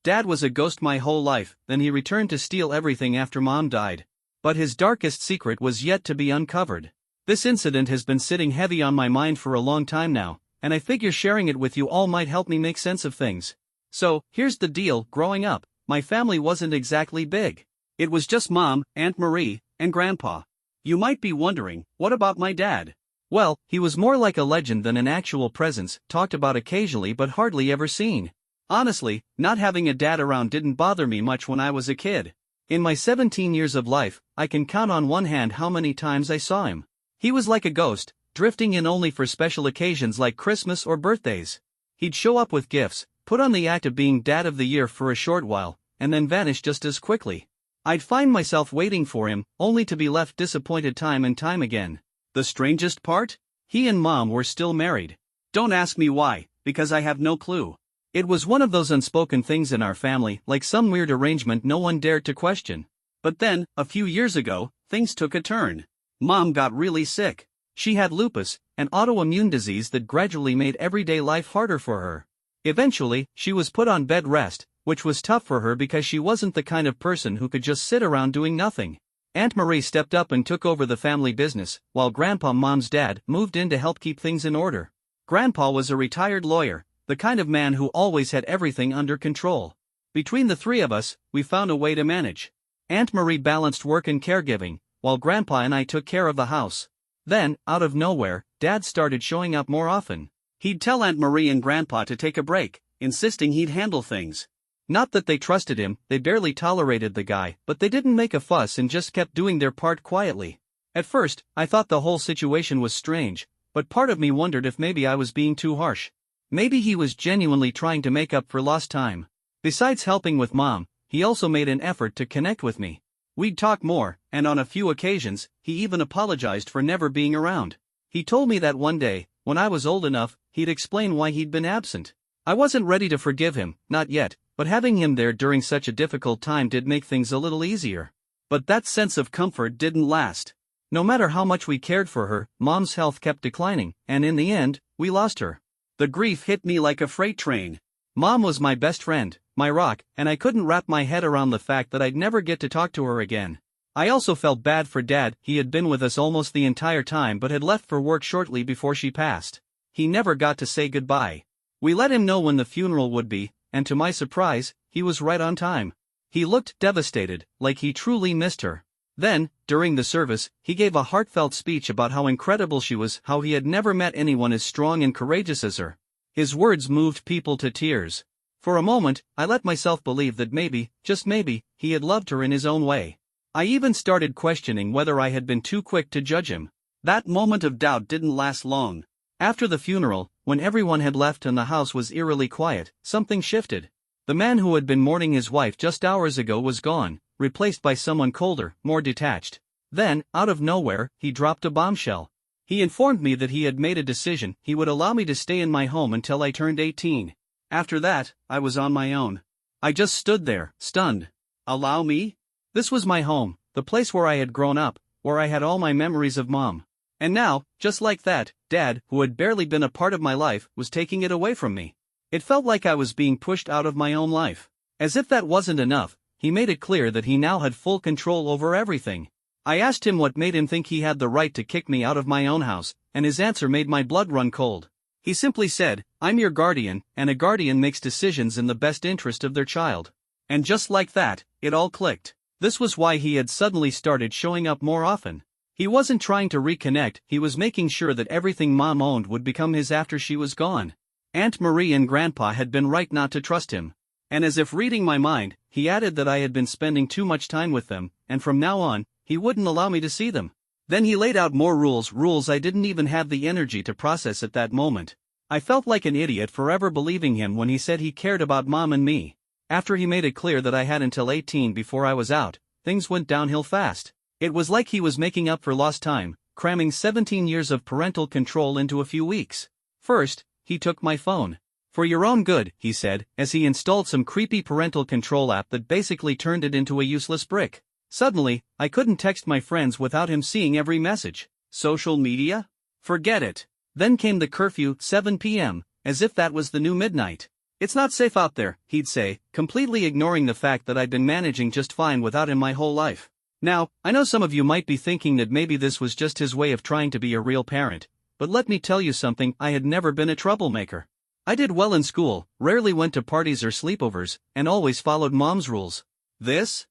Dad was a ghost my whole life, then he returned to steal everything after Mom died. But his darkest secret was yet to be uncovered. This incident has been sitting heavy on my mind for a long time now, and I figure sharing it with you all might help me make sense of things. So, here's the deal. Growing up, my family wasn't exactly big. It was just Mom, Aunt Marie, and Grandpa. You might be wondering, what about my dad? Well, he was more like a legend than an actual presence, talked about occasionally but hardly ever seen. Honestly, not having a dad around didn't bother me much when I was a kid. In my 17 years of life, I can count on one hand how many times I saw him. He was like a ghost, drifting in only for special occasions like Christmas or birthdays. He'd show up with gifts, put on the act of being Dad of the Year for a short while, and then vanish just as quickly. I'd find myself waiting for him, only to be left disappointed time and time again. The strangest part? He and Mom were still married. Don't ask me why, because I have no clue. It was one of those unspoken things in our family, like some weird arrangement no one dared to question. But then, a few years ago, things took a turn. Mom got really sick. She had lupus, an autoimmune disease that gradually made everyday life harder for her. Eventually, she was put on bed rest, which was tough for her because she wasn't the kind of person who could just sit around doing nothing. Aunt Marie stepped up and took over the family business, while Grandpa, Mom's dad, moved in to help keep things in order. Grandpa was a retired lawyer, the kind of man who always had everything under control. Between the three of us, we found a way to manage. Aunt Marie balanced work and caregiving, while Grandpa and I took care of the house. Then, out of nowhere, Dad started showing up more often. He'd tell Aunt Marie and Grandpa to take a break, insisting he'd handle things. Not that they trusted him, they barely tolerated the guy, but they didn't make a fuss and just kept doing their part quietly. At first, I thought the whole situation was strange, but part of me wondered if maybe I was being too harsh. Maybe he was genuinely trying to make up for lost time. Besides helping with Mom, he also made an effort to connect with me. We'd talk more, and on a few occasions, he even apologized for never being around. He told me that one day, when I was old enough, he'd explain why he'd been absent. I wasn't ready to forgive him, not yet, but having him there during such a difficult time did make things a little easier. But that sense of comfort didn't last. No matter how much we cared for her, Mom's health kept declining, and in the end, we lost her. The grief hit me like a freight train. Mom was my best friend, my rock, and I couldn't wrap my head around the fact that I'd never get to talk to her again. I also felt bad for Dad. He had been with us almost the entire time but had left for work shortly before she passed. He never got to say goodbye. We let him know when the funeral would be, and to my surprise, he was right on time. He looked devastated, like he truly missed her. Then, during the service, he gave a heartfelt speech about how incredible she was, how he had never met anyone as strong and courageous as her. His words moved people to tears. For a moment, I let myself believe that maybe, just maybe, he had loved her in his own way. I even started questioning whether I had been too quick to judge him. That moment of doubt didn't last long. After the funeral, when everyone had left and the house was eerily quiet, something shifted. The man who had been mourning his wife just hours ago was gone, replaced by someone colder, more detached. Then, out of nowhere, he dropped a bombshell. He informed me that he had made a decision. He would allow me to stay in my home until I turned 18. After that, I was on my own. I just stood there, stunned. Allow me? This was my home, the place where I had grown up, where I had all my memories of Mom. And now, just like that, Dad, who had barely been a part of my life, was taking it away from me. It felt like I was being pushed out of my own life. As if that wasn't enough, he made it clear that he now had full control over everything. I asked him what made him think he had the right to kick me out of my own house, and his answer made my blood run cold. He simply said, "I'm your guardian, and a guardian makes decisions in the best interest of their child." And just like that, it all clicked. This was why he had suddenly started showing up more often. He wasn't trying to reconnect, he was making sure that everything Mom owned would become his after she was gone. Aunt Marie and Grandpa had been right not to trust him. And as if reading my mind, he added that I had been spending too much time with them, and from now on, he wouldn't allow me to see them. Then he laid out more rules I didn't even have the energy to process at that moment. I felt like an idiot forever believing him when he said he cared about Mom and me. After he made it clear that I had until 18 before I was out, things went downhill fast. It was like he was making up for lost time, cramming 17 years of parental control into a few weeks. First, he took my phone. "For your own good," he said, as he installed some creepy parental control app that basically turned it into a useless brick. Suddenly, I couldn't text my friends without him seeing every message. Social media? Forget it. Then came the curfew, 7 p.m., as if that was the new midnight. "It's not safe out there," he'd say, completely ignoring the fact that I'd been managing just fine without him my whole life. Now, I know some of you might be thinking that maybe this was just his way of trying to be a real parent, but let me tell you something, I had never been a troublemaker. I did well in school, rarely went to parties or sleepovers, and always followed mom's rules. This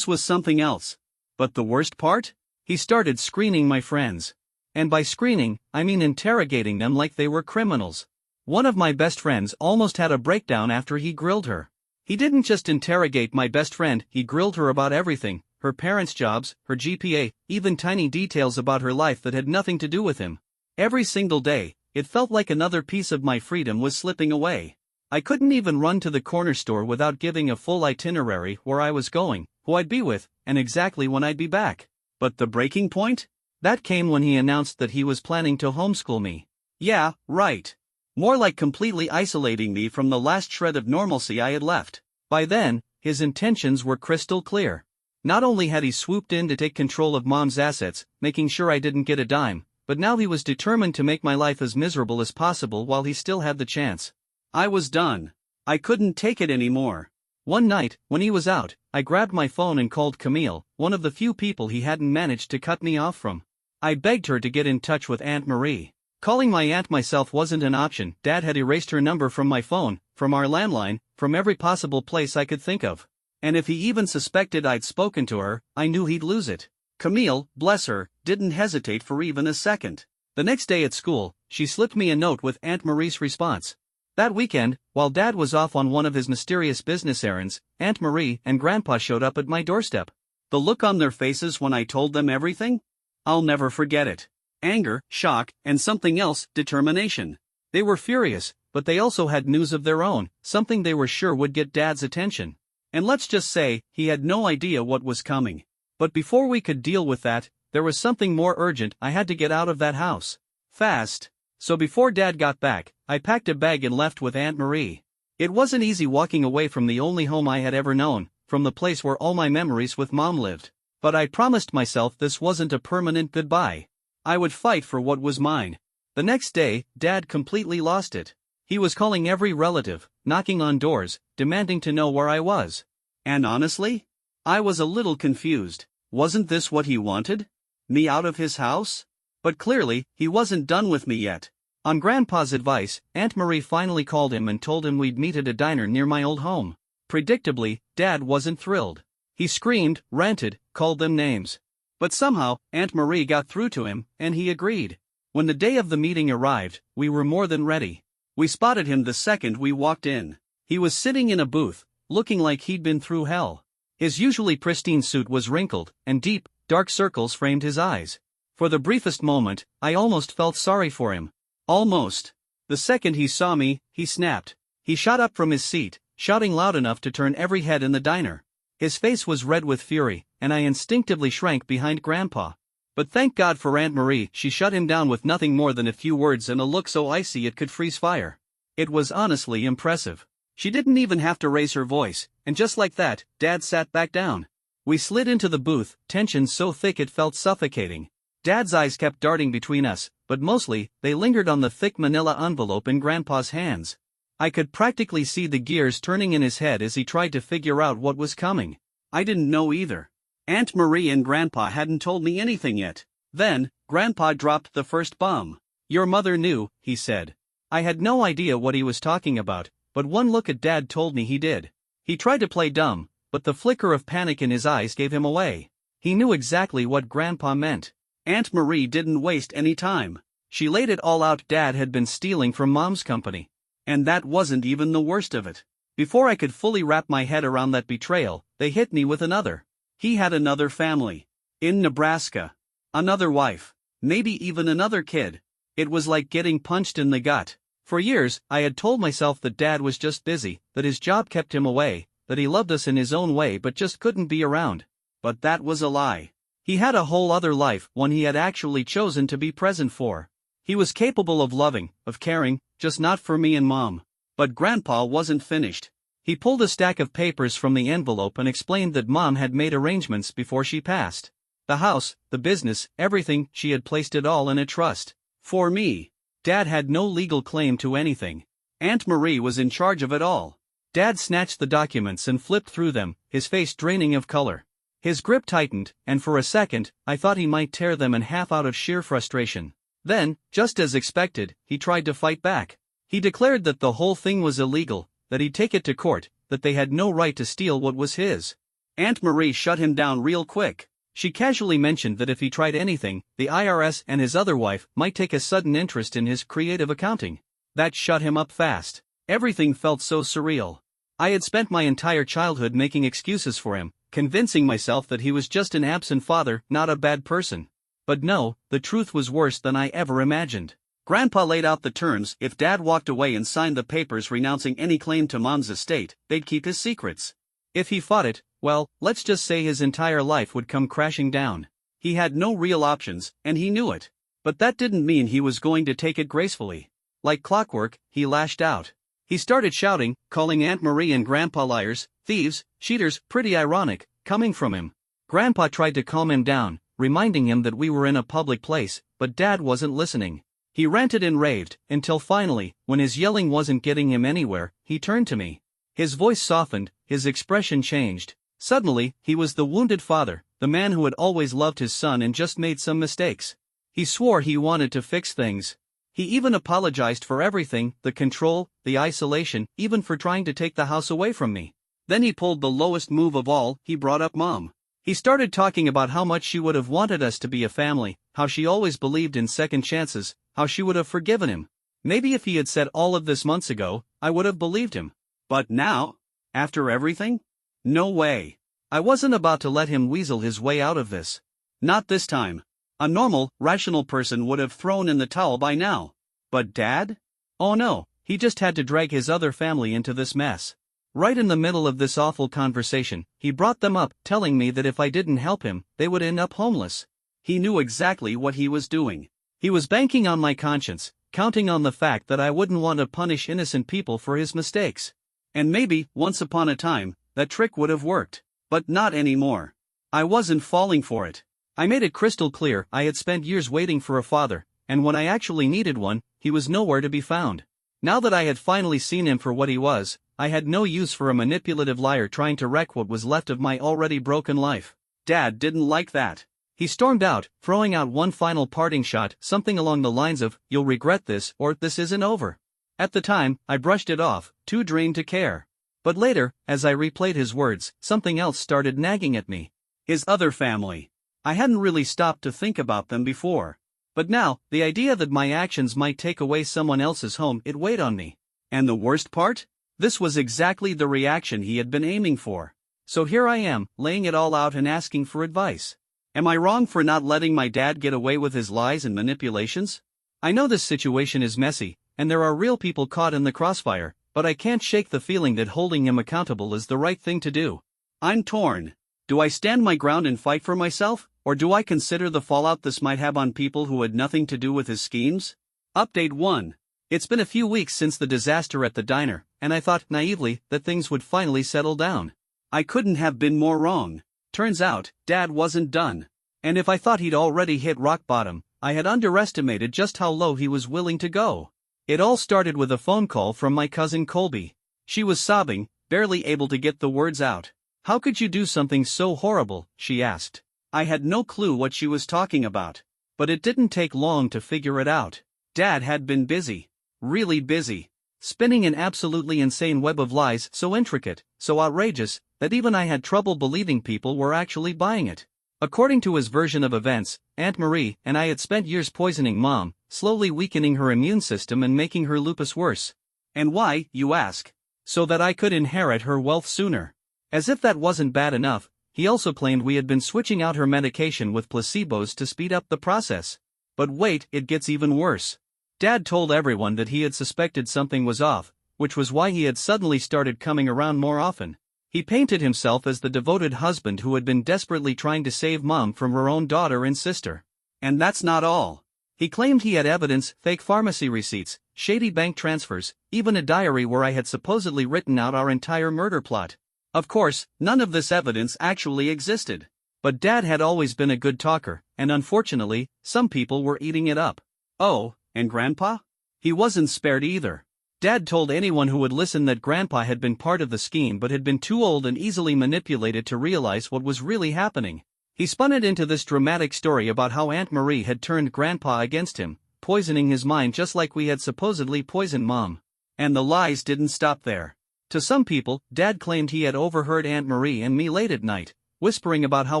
was something else. But the worst part? He started screening my friends. And by screening, I mean interrogating them like they were criminals. One of my best friends almost had a breakdown after he grilled her. He didn't just interrogate my best friend, he grilled her about everything, her parents' jobs, her GPA, even tiny details about her life that had nothing to do with him. Every single day, it felt like another piece of my freedom was slipping away. I couldn't even run to the corner store without giving a full itinerary where I was going, who I'd be with, and exactly when I'd be back. But the breaking point? That came when he announced that he was planning to homeschool me. Yeah, right. More like completely isolating me from the last shred of normalcy I had left. By then, his intentions were crystal clear. Not only had he swooped in to take control of mom's assets, making sure I didn't get a dime, but now he was determined to make my life as miserable as possible while he still had the chance. I was done. I couldn't take it anymore. One night, when he was out, I grabbed my phone and called Camille, one of the few people he hadn't managed to cut me off from. I begged her to get in touch with Aunt Marie. Calling my aunt myself wasn't an option. Dad had erased her number from my phone, from our landline, from every possible place I could think of. And if he even suspected I'd spoken to her, I knew he'd lose it. Camille, bless her, didn't hesitate for even a second. The next day at school, she slipped me a note with Aunt Marie's response. That weekend, while Dad was off on one of his mysterious business errands, Aunt Marie and Grandpa showed up at my doorstep. The look on their faces when I told them everything? I'll never forget it. Anger, shock, and something else, determination. They were furious, but they also had news of their own, something they were sure would get Dad's attention. And let's just say, he had no idea what was coming. But before we could deal with that, there was something more urgent. I had to get out of that house. Fast. So before Dad got back, I packed a bag and left with Aunt Marie. It wasn't easy walking away from the only home I had ever known, from the place where all my memories with Mom lived. But I promised myself this wasn't a permanent goodbye. I would fight for what was mine. The next day, Dad completely lost it. He was calling every relative, knocking on doors, demanding to know where I was. And honestly, I was a little confused. Wasn't this what he wanted? Me out of his house? But clearly, he wasn't done with me yet. On Grandpa's advice, Aunt Marie finally called him and told him we'd meet at a diner near my old home. Predictably, Dad wasn't thrilled. He screamed, ranted, called them names. But somehow, Aunt Marie got through to him, and he agreed. When the day of the meeting arrived, we were more than ready. We spotted him the second we walked in. He was sitting in a booth, looking like he'd been through hell. His usually pristine suit was wrinkled, and deep, dark circles framed his eyes. For the briefest moment, I almost felt sorry for him. Almost. The second he saw me, he snapped. He shot up from his seat, shouting loud enough to turn every head in the diner. His face was red with fury, and I instinctively shrank behind Grandpa. But thank God for Aunt Marie, she shut him down with nothing more than a few words and a look so icy it could freeze fire. It was honestly impressive. She didn't even have to raise her voice, and just like that, Dad sat back down. We slid into the booth, tension so thick it felt suffocating. Dad's eyes kept darting between us, but mostly, they lingered on the thick manila envelope in Grandpa's hands. I could practically see the gears turning in his head as he tried to figure out what was coming. I didn't know either. Aunt Marie and Grandpa hadn't told me anything yet. Then, Grandpa dropped the first bomb. "Your mother knew," he said. I had no idea what he was talking about, but one look at Dad told me he did. He tried to play dumb, but the flicker of panic in his eyes gave him away. He knew exactly what Grandpa meant. Aunt Marie didn't waste any time. She laid it all out. Dad had been stealing from Mom's company. And that wasn't even the worst of it. Before I could fully wrap my head around that betrayal, they hit me with another. He had another family. In Nebraska. Another wife. Maybe even another kid. It was like getting punched in the gut. For years, I had told myself that Dad was just busy, that his job kept him away, that he loved us in his own way but just couldn't be around. But that was a lie. He had a whole other life, one he had actually chosen to be present for. He was capable of loving, of caring, just not for me and Mom. But Grandpa wasn't finished. He pulled a stack of papers from the envelope and explained that Mom had made arrangements before she passed. The house, the business, everything, she had placed it all in a trust. For me. Dad had no legal claim to anything. Aunt Marie was in charge of it all. Dad snatched the documents and flipped through them, his face draining of color. His grip tightened, and for a second, I thought he might tear them in half out of sheer frustration. Then, just as expected, he tried to fight back. He declared that the whole thing was illegal, that he'd take it to court, that they had no right to steal what was his. Aunt Marie shut him down real quick. She casually mentioned that if he tried anything, the IRS and his other wife might take a sudden interest in his creative accounting. That shut him up fast. Everything felt so surreal. I had spent my entire childhood making excuses for him, convincing myself that he was just an absent father, not a bad person. But no, the truth was worse than I ever imagined. Grandpa laid out the terms: if Dad walked away and signed the papers renouncing any claim to Mom's estate, they'd keep his secrets. If he fought it, well, let's just say his entire life would come crashing down. He had no real options, and he knew it. But that didn't mean he was going to take it gracefully. Like clockwork, he lashed out. He started shouting, calling Aunt Marie and Grandpa liars, thieves, cheaters. Pretty ironic, coming from him. Grandpa tried to calm him down, reminding him that we were in a public place, but Dad wasn't listening. He ranted and raved, until finally, when his yelling wasn't getting him anywhere, he turned to me. His voice softened, his expression changed. Suddenly, he was the wounded father, the man who had always loved his son and just made some mistakes. He swore he wanted to fix things. He even apologized for everything, the control, the isolation, even for trying to take the house away from me. Then he pulled the lowest move of all: he brought up Mom. He started talking about how much she would have wanted us to be a family, how she always believed in second chances, how she would have forgiven him. Maybe if he had said all of this months ago, I would have believed him. But now? After everything? No way. I wasn't about to let him weasel his way out of this. Not this time. A normal, rational person would have thrown in the towel by now. But Dad? Oh no, he just had to drag his other family into this mess. Right in the middle of this awful conversation, he brought them up, telling me that if I didn't help him, they would end up homeless. He knew exactly what he was doing. He was banking on my conscience, counting on the fact that I wouldn't want to punish innocent people for his mistakes. And maybe, once upon a time, that trick would have worked. But not anymore. I wasn't falling for it. I made it crystal clear I had spent years waiting for a father, and when I actually needed one, he was nowhere to be found. Now that I had finally seen him for what he was, I had no use for a manipulative liar trying to wreck what was left of my already broken life. Dad didn't like that. He stormed out, throwing out one final parting shot, something along the lines of, "You'll regret this," or "This isn't over." At the time, I brushed it off, too drained to care. But later, as I replayed his words, something else started nagging at me. His other family. I hadn't really stopped to think about them before. But now, the idea that my actions might take away someone else's home, it weighed on me. And the worst part? This was exactly the reaction he had been aiming for. So here I am, laying it all out and asking for advice. Am I wrong for not letting my dad get away with his lies and manipulations? I know this situation is messy, and there are real people caught in the crossfire, but I can't shake the feeling that holding him accountable is the right thing to do. I'm torn. Do I stand my ground and fight for myself, or do I consider the fallout this might have on people who had nothing to do with his schemes? Update 1. It's been a few weeks since the disaster at the diner, and I thought naively that things would finally settle down. I couldn't have been more wrong. Turns out, Dad wasn't done. And if I thought he'd already hit rock bottom, I had underestimated just how low he was willing to go. It all started with a phone call from my cousin Colby. She was sobbing, barely able to get the words out. "How could you do something so horrible?" she asked. I had no clue what she was talking about. But it didn't take long to figure it out. Dad had been busy. Really busy. Spinning an absolutely insane web of lies so intricate, so outrageous, that even I had trouble believing people were actually buying it. According to his version of events, Aunt Marie and I had spent years poisoning Mom, slowly weakening her immune system and making her lupus worse. And why, you ask? So that I could inherit her wealth sooner. As if that wasn't bad enough, he also claimed we had been switching out her medication with placebos to speed up the process. But wait, it gets even worse. Dad told everyone that he had suspected something was off, which was why he had suddenly started coming around more often. He painted himself as the devoted husband who had been desperately trying to save Mom from her own daughter and sister. And that's not all. He claimed he had evidence, fake pharmacy receipts, shady bank transfers, even a diary where I had supposedly written out our entire murder plot. Of course, none of this evidence actually existed. But Dad had always been a good talker, and unfortunately, some people were eating it up. Oh, and Grandpa? He wasn't spared either. Dad told anyone who would listen that Grandpa had been part of the scheme but had been too old and easily manipulated to realize what was really happening. He spun it into this dramatic story about how Aunt Marie had turned Grandpa against him, poisoning his mind just like we had supposedly poisoned Mom. And the lies didn't stop there. To some people, Dad claimed he had overheard Aunt Marie and me late at night, whispering about how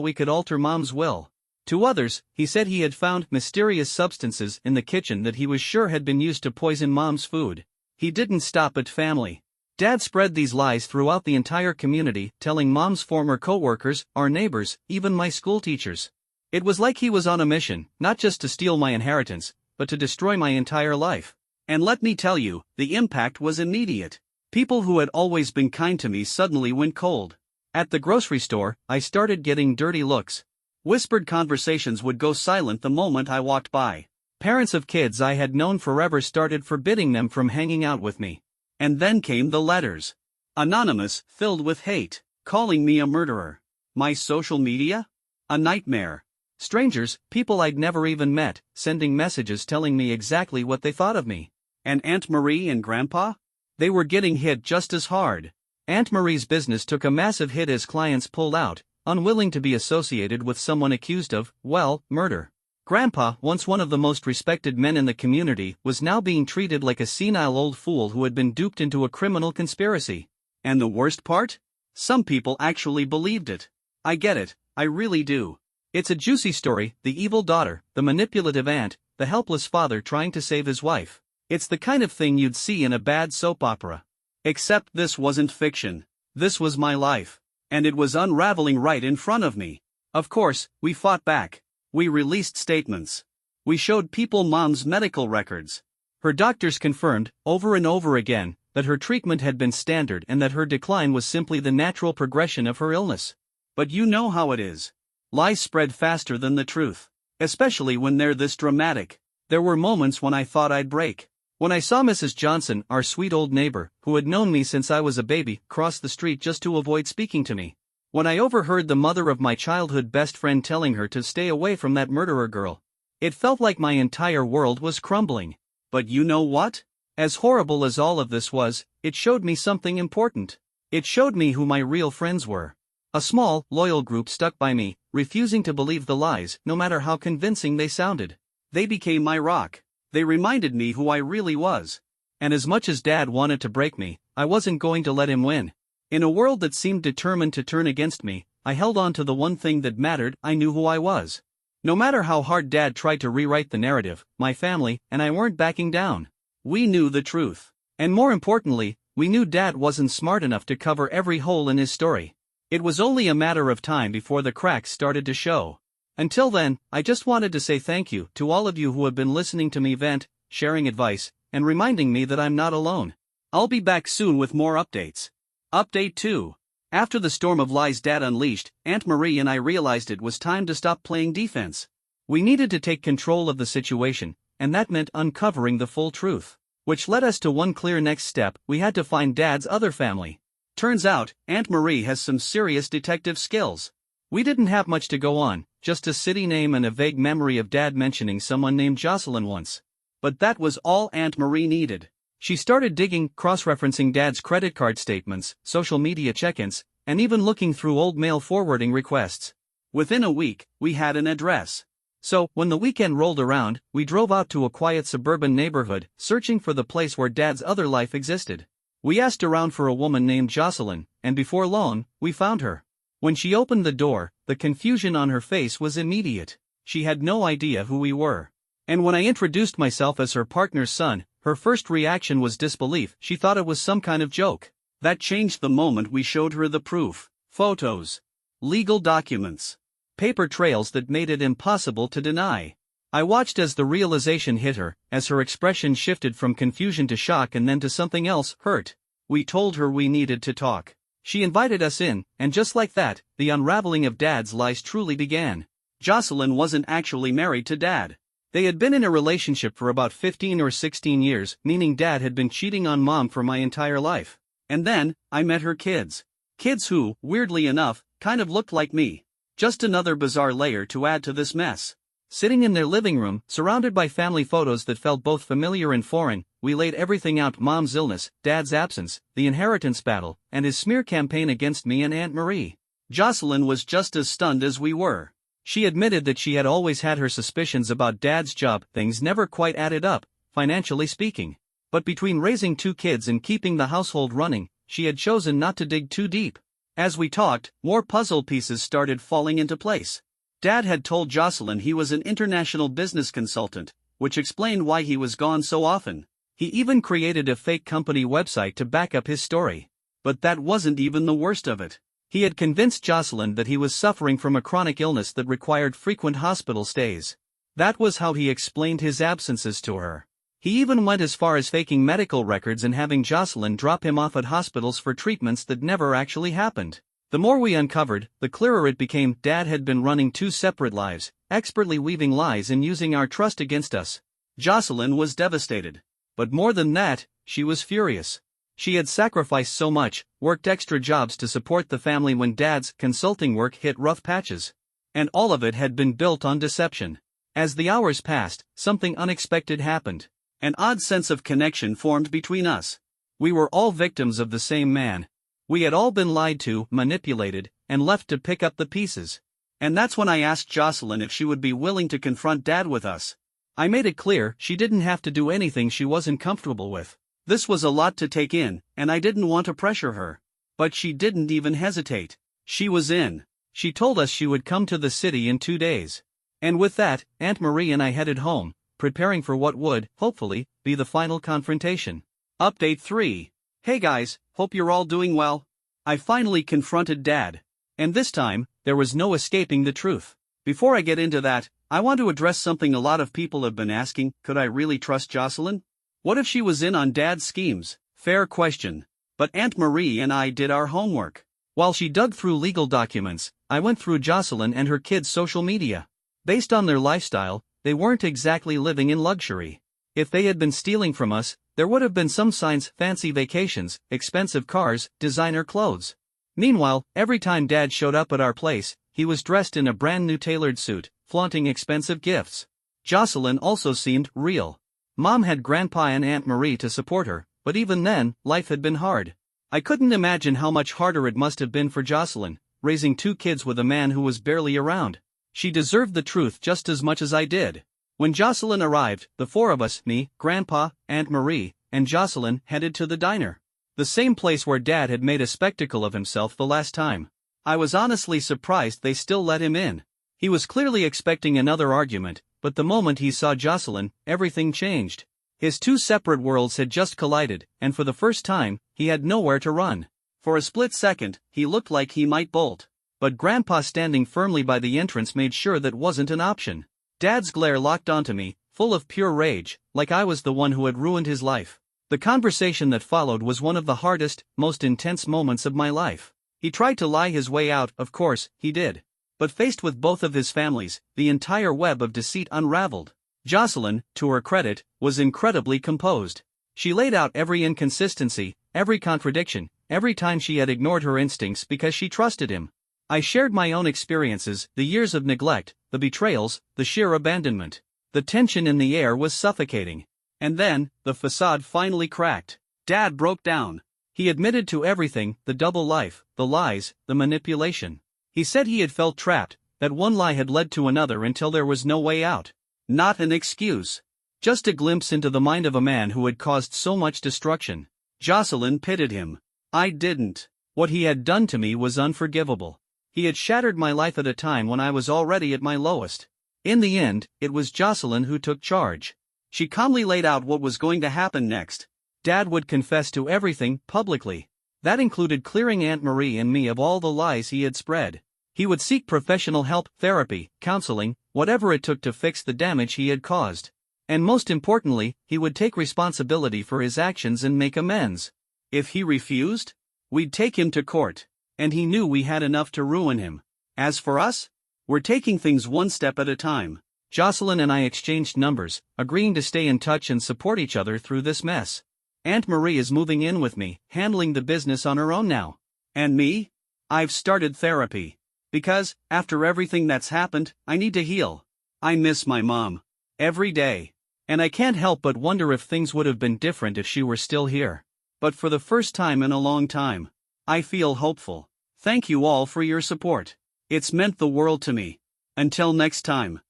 we could alter Mom's will. To others, he said he had found mysterious substances in the kitchen that he was sure had been used to poison Mom's food. He didn't stop at family. Dad spread these lies throughout the entire community, telling Mom's former co-workers, our neighbors, even my school teachers. It was like he was on a mission, not just to steal my inheritance, but to destroy my entire life. And let me tell you, the impact was immediate. People who had always been kind to me suddenly went cold. At the grocery store, I started getting dirty looks. Whispered conversations would go silent the moment I walked by. Parents of kids I had known forever started forbidding them from hanging out with me. And then came the letters. Anonymous, filled with hate, calling me a murderer. My social media? A nightmare. Strangers, people I'd never even met, sending messages telling me exactly what they thought of me. And Aunt Marie and Grandpa? They were getting hit just as hard. Aunt Marie's business took a massive hit as clients pulled out, unwilling to be associated with someone accused of, well, murder. Grandpa, once one of the most respected men in the community, was now being treated like a senile old fool who had been duped into a criminal conspiracy. And the worst part? Some people actually believed it. I get it, I really do. It's a juicy story, the evil daughter, the manipulative aunt, the helpless father trying to save his wife. It's the kind of thing you'd see in a bad soap opera. Except this wasn't fiction. This was my life. And it was unraveling right in front of me. Of course, we fought back. We released statements. We showed people Mom's medical records. Her doctors confirmed, over and over again, that her treatment had been standard and that her decline was simply the natural progression of her illness. But you know how it is. Lies spread faster than the truth. Especially when they're this dramatic. There were moments when I thought I'd break. When I saw Mrs. Johnson, our sweet old neighbor, who had known me since I was a baby, cross the street just to avoid speaking to me. When I overheard the mother of my childhood best friend telling her to stay away from that murderer girl. It felt like my entire world was crumbling. But you know what? As horrible as all of this was, it showed me something important. It showed me who my real friends were. A small, loyal group stuck by me, refusing to believe the lies, no matter how convincing they sounded. They became my rock. They reminded me who I really was. And as much as Dad wanted to break me, I wasn't going to let him win. In a world that seemed determined to turn against me, I held on to the one thing that mattered. I knew who I was. No matter how hard Dad tried to rewrite the narrative, my family and I weren't backing down. We knew the truth. And more importantly, we knew Dad wasn't smart enough to cover every hole in his story. It was only a matter of time before the cracks started to show. Until then, I just wanted to say thank you to all of you who have been listening to me vent, sharing advice, and reminding me that I'm not alone. I'll be back soon with more updates. Update 2. After the storm of lies Dad unleashed, Aunt Marie and I realized it was time to stop playing defense. We needed to take control of the situation, and that meant uncovering the full truth. Which led us to one clear next step: we had to find Dad's other family. Turns out, Aunt Marie has some serious detective skills. We didn't have much to go on, just a city name and a vague memory of Dad mentioning someone named Jocelyn once. But that was all Aunt Marie needed. She started digging, cross-referencing Dad's credit card statements, social media check-ins, and even looking through old mail forwarding requests. Within a week, we had an address. So, when the weekend rolled around, we drove out to a quiet suburban neighborhood, searching for the place where Dad's other life existed. We asked around for a woman named Jocelyn, and before long, we found her. When she opened the door, the confusion on her face was immediate. She had no idea who we were. And when I introduced myself as her partner's son, her first reaction was disbelief. She thought it was some kind of joke. That changed the moment we showed her the proof: photos, legal documents, paper trails that made it impossible to deny. I watched as the realization hit her, as her expression shifted from confusion to shock and then to something else: hurt. We told her we needed to talk. She invited us in, and just like that, the unraveling of Dad's lies truly began. Jocelyn wasn't actually married to Dad. They had been in a relationship for about 15 or 16 years, meaning Dad had been cheating on Mom for my entire life. And then, I met her kids. Kids who, weirdly enough, kind of looked like me. Just another bizarre layer to add to this mess. Sitting in their living room, surrounded by family photos that felt both familiar and foreign, we laid everything out: Mom's illness, Dad's absence, the inheritance battle, and his smear campaign against me and Aunt Marie. Jocelyn was just as stunned as we were. She admitted that she had always had her suspicions about Dad's job. Things never quite added up, financially speaking. But between raising 2 kids and keeping the household running, she had chosen not to dig too deep. As we talked, more puzzle pieces started falling into place. Dad had told Jocelyn he was an international business consultant, which explained why he was gone so often. He even created a fake company website to back up his story. But that wasn't even the worst of it. He had convinced Jocelyn that he was suffering from a chronic illness that required frequent hospital stays. That was how he explained his absences to her. He even went as far as faking medical records and having Jocelyn drop him off at hospitals for treatments that never actually happened. The more we uncovered, the clearer it became. Dad had been running 2 separate lives, expertly weaving lies and using our trust against us. Jocelyn was devastated. But more than that, she was furious. She had sacrificed so much, worked extra jobs to support the family when Dad's consulting work hit rough patches. And all of it had been built on deception. As the hours passed, something unexpected happened. An odd sense of connection formed between us. We were all victims of the same man. We had all been lied to, manipulated, and left to pick up the pieces. And that's when I asked Jocelyn if she would be willing to confront Dad with us. I made it clear she didn't have to do anything she wasn't comfortable with. This was a lot to take in, and I didn't want to pressure her. But she didn't even hesitate. She was in. She told us she would come to the city in 2 days. And with that, Aunt Marie and I headed home, preparing for what would, hopefully, be the final confrontation. Update 3. Hey guys, hope you're all doing well. I finally confronted Dad. And this time, there was no escaping the truth. Before I get into that, I want to address something a lot of people have been asking: could I really trust Jocelyn? What if she was in on Dad's schemes? Fair question. But Aunt Marie and I did our homework. While she dug through legal documents, I went through Jocelyn and her kids' social media. Based on their lifestyle, they weren't exactly living in luxury. If they had been stealing from us, there would have been some signs: fancy vacations, expensive cars, designer clothes. Meanwhile, every time Dad showed up at our place, he was dressed in a brand new tailored suit, flaunting expensive gifts. Jocelyn also seemed real. Mom had Grandpa and Aunt Marie to support her, but even then, life had been hard. I couldn't imagine how much harder it must have been for Jocelyn, raising 2 kids with a man who was barely around. She deserved the truth just as much as I did. When Jocelyn arrived, the 4 of us, me, Grandpa, Aunt Marie, and Jocelyn, headed to the diner. The same place where Dad had made a spectacle of himself the last time. I was honestly surprised they still let him in. He was clearly expecting another argument, but the moment he saw Jocelyn, everything changed. His 2 separate worlds had just collided, and for the first time, he had nowhere to run. For a split second, he looked like he might bolt. But Grandpa, standing firmly by the entrance, made sure that wasn't an option. Dad's glare locked onto me, full of pure rage, like I was the one who had ruined his life. The conversation that followed was one of the hardest, most intense moments of my life. He tried to lie his way out, of course, he did. But faced with both of his families, the entire web of deceit unraveled. Jocelyn, to her credit, was incredibly composed. She laid out every inconsistency, every contradiction, every time she had ignored her instincts because she trusted him. I shared my own experiences: the years of neglect, the betrayals, the sheer abandonment. The tension in the air was suffocating. And then, the facade finally cracked. Dad broke down. He admitted to everything: the double life, the lies, the manipulation. He said he had felt trapped, that one lie had led to another until there was no way out. Not an excuse. Just a glimpse into the mind of a man who had caused so much destruction. Jocelyn pitied him. I didn't. What he had done to me was unforgivable. He had shattered my life at a time when I was already at my lowest. In the end, it was Jocelyn who took charge. She calmly laid out what was going to happen next. Dad would confess to everything, publicly. That included clearing Aunt Marie and me of all the lies he had spread. He would seek professional help, therapy, counseling, whatever it took to fix the damage he had caused. And most importantly, he would take responsibility for his actions and make amends. If he refused, we'd take him to court. And he knew we had enough to ruin him. As for us, we're taking things one step at a time. Jocelyn and I exchanged numbers, agreeing to stay in touch and support each other through this mess. Aunt Marie is moving in with me, handling the business on her own now. And me? I've started therapy. Because, after everything that's happened, I need to heal. I miss my mom. Every day. And I can't help but wonder if things would have been different if she were still here. But for the first time in a long time, I feel hopeful. Thank you all for your support. It's meant the world to me. Until next time.